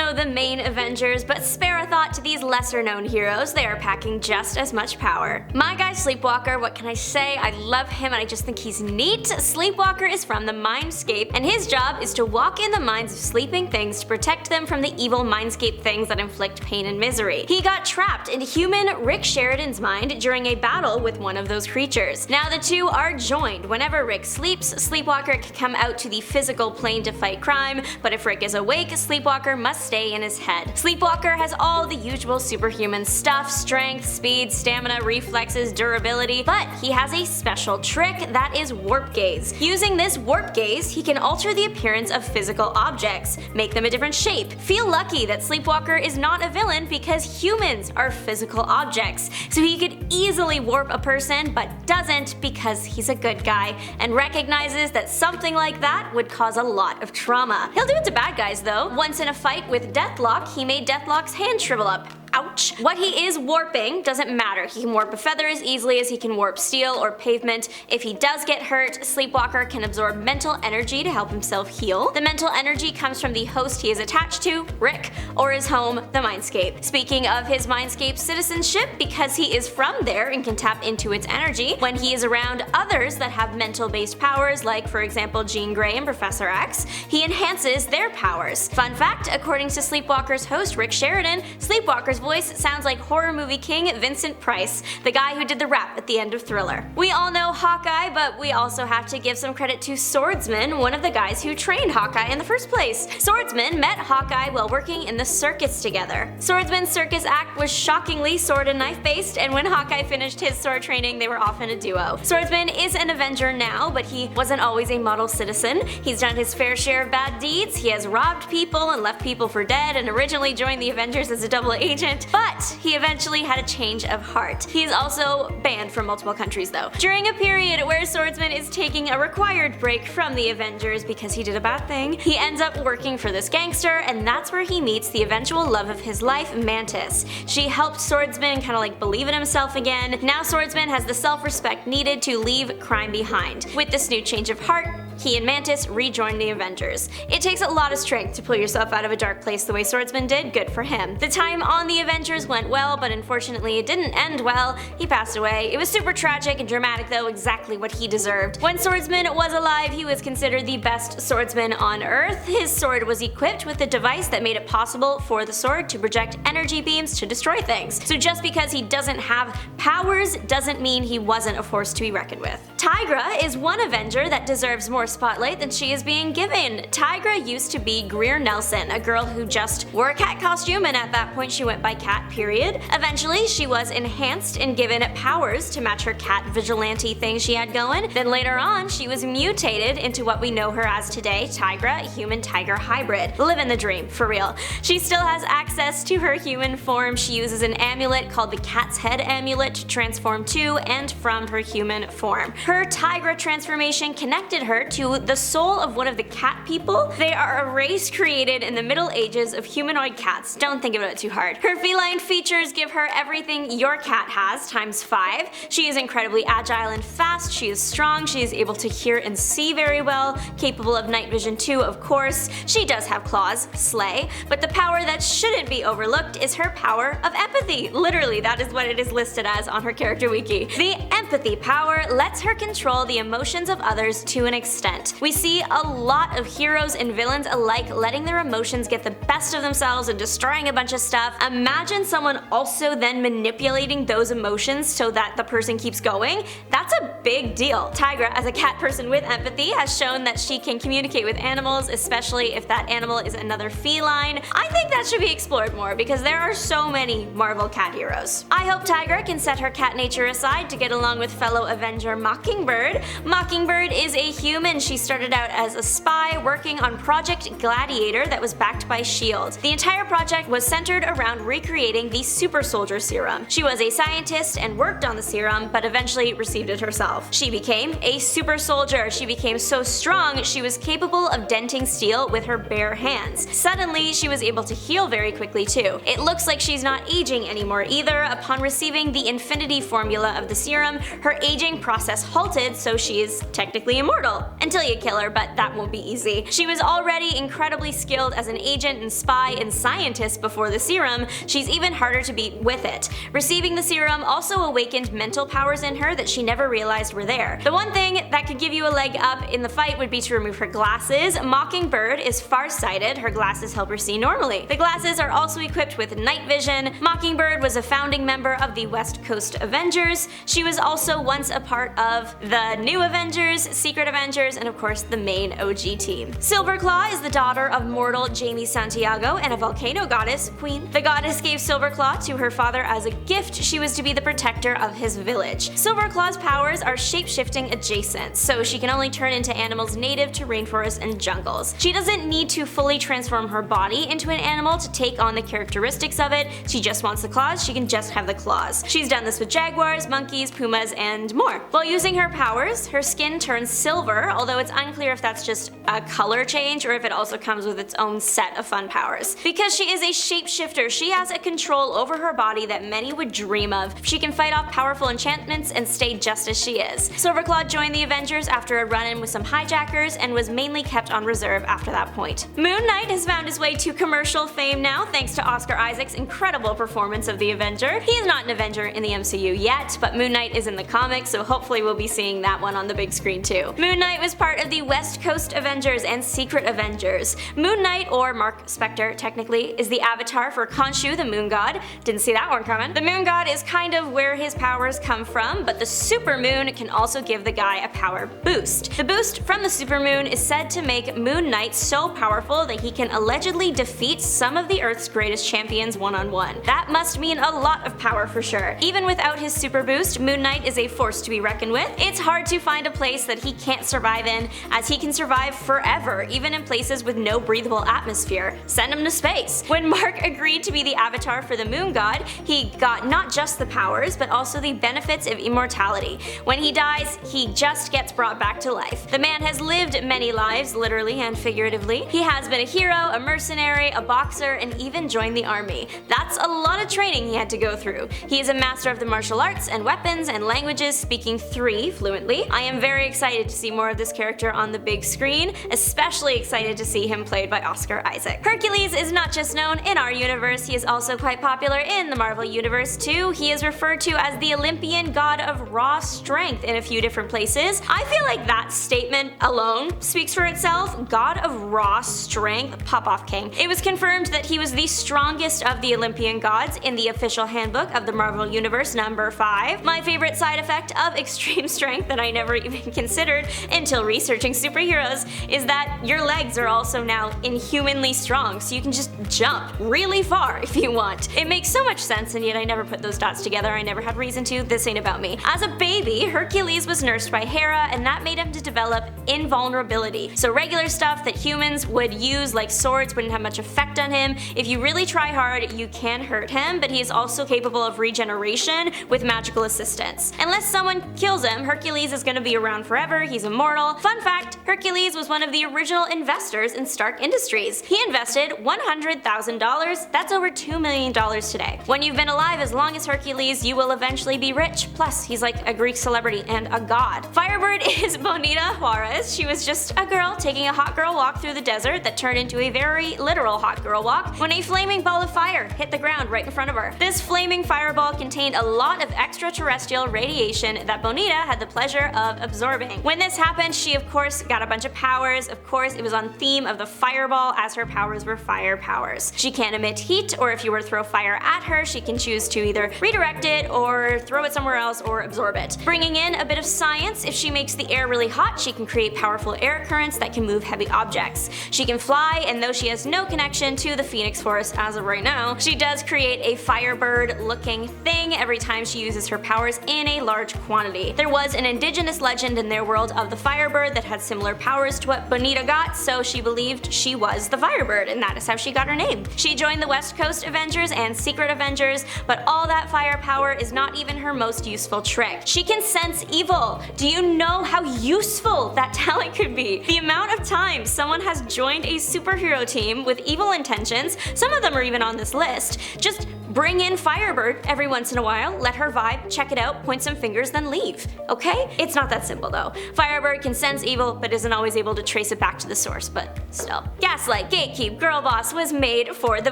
know the main Avengers, but spare a thought to these lesser known heroes, they are packing just as much power. My guy Sleepwalker, what can I say? I love him and I just think he's neat. Sleepwalker is from the Mindscape, and his job is to walk in the minds of sleeping things to protect them from the evil Mindscape things that inflict pain and misery. He got trapped in human Rick Sheridan's mind during a battle with one of those creatures. Now the two are joined. Whenever Rick sleeps, Sleepwalker can come out to the physical plane to fight crime, but if Rick is awake, Sleepwalker must stay in his head. Sleepwalker has all the usual superhuman stuff: strength, speed, stamina, reflexes, durability, but he has a special trick that is warp gaze. Using this warp gaze, he can alter the appearance of physical objects, make them a different shape. Feel lucky that Sleepwalker is not a villain because humans are physical objects, so he could easily warp a person but doesn't because he's a good guy and recognizes that something like that would cause a lot of trauma. He'll do it to bad guys though. Once in a fight with Deathlock, he made Deathlock's hand shrivel up. Ouch. What he is warping doesn't matter. He can warp a feather as easily as he can warp steel or pavement. If he does get hurt, Sleepwalker can absorb mental energy to help himself heal. The mental energy comes from the host he is attached to, Rick, or his home, the Mindscape. Speaking of his Mindscape citizenship, because he is from there and can tap into its energy, when he is around others that have mental-based powers, like for example Jean Grey and Professor X, he enhances their powers. Fun fact, according to Sleepwalker's host Rick Sheridan, Sleepwalker's voice sounds like horror movie king Vincent Price, the guy who did the rap at the end of Thriller. We all know Hawkeye, but we also have to give some credit to Swordsman, one of the guys who trained Hawkeye in the first place. Swordsman met Hawkeye while working in the circus together. Swordsman's circus act was shockingly sword and knife based, and when Hawkeye finished his sword training, they were often a duo. Swordsman is an Avenger now, but he wasn't always a model citizen. He's done his fair share of bad deeds. He has robbed people and left people for dead, and originally joined the Avengers as a double agent, but he eventually had a change of heart. He's also banned from multiple countries though. During a period where Swordsman is taking a required break from the Avengers because he did a bad thing, he ends up working for this gangster, and that's where he meets the eventual love of his life, Mantis. She helped Swordsman kind of like believe in himself again. Now Swordsman has the self-respect needed to leave crime behind. With this new change of heart, he and Mantis rejoined the Avengers. It takes a lot of strength to pull yourself out of a dark place the way Swordsman did. Good for him. The time on the Avengers went well, but unfortunately it didn't end well. He passed away. It was super tragic and dramatic though, exactly what he deserved. When Swordsman was alive, he was considered the best swordsman on Earth. His sword was equipped with a device that made it possible for the sword to project energy beams to destroy things. So just because he doesn't have powers doesn't mean he wasn't a force to be reckoned with. Tigra is one Avenger that deserves more spotlight than she is being given. Tigra used to be Greer Nelson, a girl who just wore a cat costume, and at that point she went by Cat, period. Eventually she was enhanced and given powers to match her cat vigilante thing she had going. Then later on she was mutated into what we know her as today, Tigra, a human-tiger hybrid. Living the dream, for real. She still has access to her human form. She uses an amulet called the Cat's Head Amulet to transform to and from her human form. Her Tigra transformation connected her to the soul of one of the cat people. They are a race created in the Middle Ages of humanoid cats. Don't think about it too hard. Her feline features give her everything your cat has times 5. She is incredibly agile and fast. She is strong. She is able to hear and see very well. Capable of night vision too, of course. She does have claws, slay. But the power that shouldn't be overlooked is her power of empathy. Literally, that is what it is listed as on her character wiki. The empathy power lets her control the emotions of others to an extent. We see a lot of heroes and villains alike letting their emotions get the best of themselves and destroying a bunch of stuff. Imagine someone also then manipulating those emotions so that the person keeps going. That's a big deal. Tigra, as a cat person with empathy, has shown that she can communicate with animals, especially if that animal is another feline. I think that should be explored more because there are so many Marvel cat heroes. I hope Tigra can set her cat nature aside to get along with fellow Avenger Mockingbird. Mockingbird is a human. She started out as a spy working on Project Gladiator that was backed by S.H.I.E.L.D. The entire project was centered around recreating the super soldier serum. She was a scientist and worked on the serum, but eventually received it herself. She became a super soldier. She became so strong she was capable of denting steel with her bare hands. Suddenly, she was able to heal very quickly too. It looks like she's not aging anymore either. Upon receiving the infinity formula of the serum, her aging process halted, so she is technically immortal. until you kill her, but that won't be easy. She was already incredibly skilled as an agent and spy and scientist before the serum. She's even harder to beat with it. Receiving the serum also awakened mental powers in her that she never realized were there. The one thing that could give you a leg up in the fight would be to remove her glasses. Mockingbird is farsighted. Her glasses help her see normally. The glasses are also equipped with night vision. Mockingbird was a founding member of the West Coast Avengers. She was also once a part of the New Avengers, Secret Avengers, and of course the main OG team. Silverclaw is the daughter of mortal Jamie Santiago and a volcano goddess, Queen. The goddess gave Silverclaw to her father as a gift. She was to be the protector of his village. Silverclaw's powers are shape-shifting adjacent, so she can only turn into animals native to rainforests and jungles. She doesn't need to fully transform her body into an animal to take on the characteristics of it. She just wants the claws, she can just have the claws. She's done this with jaguars, monkeys, pumas, and more. While using her powers, her skin turns silver, although it's unclear if that's just a color change or if it also comes with its own set of fun powers. Because she is a shapeshifter, she has a control over her body that many would dream of. She can fight off powerful enchantments and stay just as she is. Silverclaw joined the Avengers after a run-in with some hijackers and was mainly kept on reserve after that point. Moon Knight has found his way to commercial fame now thanks to Oscar Isaac's incredible performance of the Avenger. He is not an Avenger in the MCU yet, but Moon Knight is in the comics, so hopefully we'll be seeing that one on the big screen too. Moon Knight was part of the West Coast Avengers and Secret Avengers. Moon Knight, or Mark Spector technically, is the avatar for Khonshu, the moon god. Didn't see that one coming. The moon god is kind of where his powers come from, but the supermoon can also give the guy a power boost. The boost from the supermoon is said to make Moon Knight so powerful that he can allegedly defeat some of the Earth's greatest champions one-on-one. That must mean a lot of power for sure. Even without his super boost, Moon Knight is a force to be reckoned with. It's hard to find a place that he can't survive in, as he can survive forever, even in places with no breathable atmosphere. Send him to space. When Mark agreed to be the avatar for the moon god, he got not just the powers, but also the benefits of immortality. When he dies, he just gets brought back to life. The man has lived many lives, literally and figuratively. He has been a hero, a mercenary, a boxer, and even joined the army. That's a lot of training he had to go through. He is a master of the martial arts and weapons and languages, speaking 3 fluently. I am very excited to see more of this character on the big screen, especially excited to see him played by Oscar Isaac. Hercules is not just known in our universe, he is also quite popular in the Marvel universe too. He is referred to as the Olympian god of raw strength in a few different places. I feel like that statement alone speaks for itself. God of raw strength, pop off king. It was confirmed that he was the strongest of the Olympian gods in the official handbook of the Marvel Universe number 5. My favorite side effect of extreme strength that I never even considered until researching superheroes is that your legs are also now inhumanly strong, so you can just jump really far if you want. It makes so much sense, and yet I never put those dots together. I never had reason to. This ain't about me. As a baby, Hercules was nursed by Hera, and that made him to develop invulnerability. So regular stuff that humans would use, like swords, wouldn't have much effect on him. If you really try hard, you can hurt him, but he is also capable of regeneration with magical assistance. Unless someone kills him, Hercules is going to be around forever. He's immortal. Fun fact, Hercules was one of the original investors in Stark Industries. He invested $100,000. That's over $2 million today. When you've been alive as long as Hercules, you will eventually be rich. Plus, he's like a Greek celebrity and a god. Firebird is Bonita Juarez. She was just a girl taking a hot girl walk through the desert that turned into a very literal hot girl walk when a flaming ball of fire hit the ground right in front of her. This flaming fireball contained a lot of extraterrestrial radiation that Bonita had the pleasure of absorbing. When this happened, she of course got a bunch of powers. Of course, it was on theme of the fireball, as her powers were fire powers. She can't emit heat, or if you were to throw fire at her, she can choose to either redirect it or throw it somewhere else or absorb it. Bringing in a bit of science, if she makes the air really hot, she can create powerful air currents that can move heavy objects. She can fly, and though she has no connection to the Phoenix Force as of right now, she does create a Firebird looking thing every time she uses her powers in a large quantity. There was an indigenous legend in their world of the Firebird that had similar powers to what Bonita got, so she believed she was the Firebird, and that is how she got her name. She joined the West Coast Avengers and Secret Avengers, but all that fire power is not even her most useful trick. She can sense evil. Do you know how useful that talent could be? The amount of times someone has joined a superhero team with evil intentions, some of them are even on this list, just Bring in Firebird every once in a while, let her vibe, check it out, point some fingers, then leave. Okay? It's not that simple though. Firebird can sense evil, but isn't always able to trace it back to the source, but still. Gaslight, Gatekeep, Girl Boss was made for the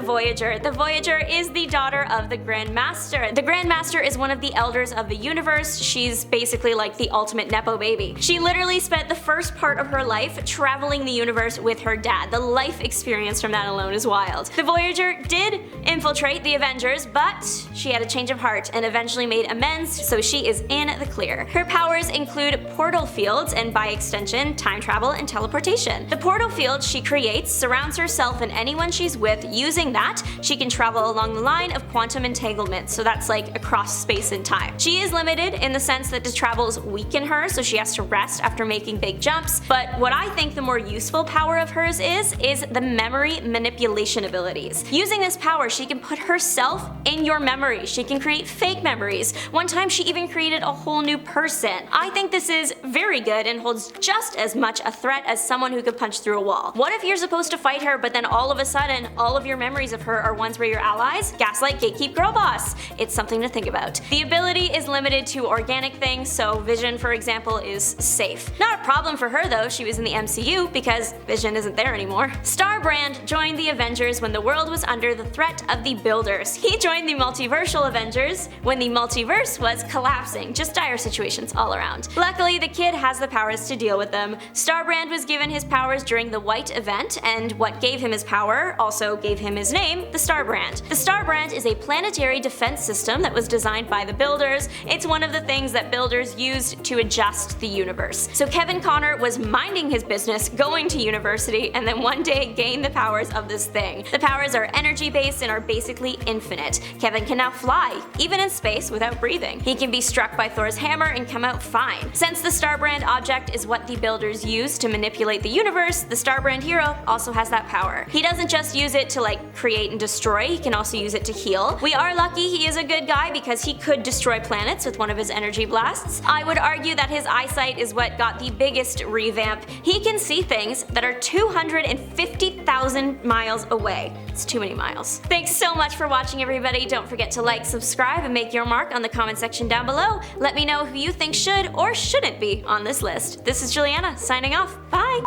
Voyager. The Voyager is the daughter of the Grand Master. The Grand Master is one of the elders of the universe. She's basically like the ultimate Nepo baby. She literally spent the first part of her life traveling the universe with her dad. The life experience from that alone is wild. The Voyager did infiltrate the Avengers, but she had a change of heart and eventually made amends, so she is in the clear. Her powers include portal fields and, by extension, time travel and teleportation. The portal field she creates surrounds herself and anyone she's with. Using that, she can travel along the line of quantum entanglement, so that's like across space and time. She is limited in the sense that the travels weaken her, so she has to rest after making big jumps, but what I think the more useful power of hers is the memory manipulation abilities. Using this power, she can put herself in your memory. She can create fake memories. One time she even created a whole new person. I think this is very good and holds just as much a threat as someone who could punch through a wall. What if you're supposed to fight her, but then all of a sudden all of your memories of her are ones where you're allies? Gaslight, Gatekeep, Girl Boss. It's something to think about. The ability is limited to organic things, so Vision, for example, is safe. Not a problem for her though, she was in the MCU because Vision isn't there anymore. Starbrand joined the Avengers when the world was under the threat of the Builders. He joined the multiversal Avengers when the multiverse was collapsing. Just dire situations all around. Luckily, the kid has the powers to deal with them. Starbrand was given his powers during the White event, and what gave him his power also gave him his name, the Starbrand. The Starbrand is a planetary defense system that was designed by the Builders. It's one of the things that Builders used to adjust the universe. So Kevin Connor was minding his business, going to university, and then one day gained the powers of this thing. The powers are energy-based and are basically infinite. Kevin can now fly, even in space, without breathing. He can be struck by Thor's hammer and come out fine. Since the Starbrand object is what the Builders use to manipulate the universe, the Starbrand hero also has that power. He doesn't just use it to like create and destroy, he can also use it to heal. We are lucky he is a good guy because he could destroy planets with one of his energy blasts. I would argue that his eyesight is what got the biggest revamp. He can see things that are 250,000 miles away. It's too many miles. Thanks so much for watching, everybody. Don't forget to like, subscribe, and make your mark on the comment section down below. Let me know who you think should or shouldn't be on this list. This is Juliana, signing off. Bye!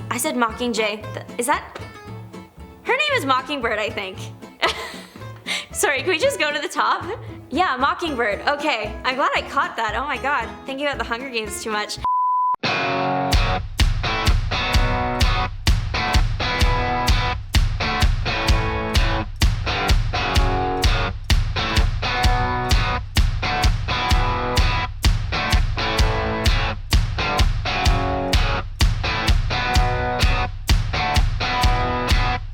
I said Mockingjay. Is that... Her name is Mockingbird, I think. Sorry, can we just go to the top? Yeah, Mockingbird. Okay, I'm glad I caught that. Oh my god. Thinking about the Hunger Games too much.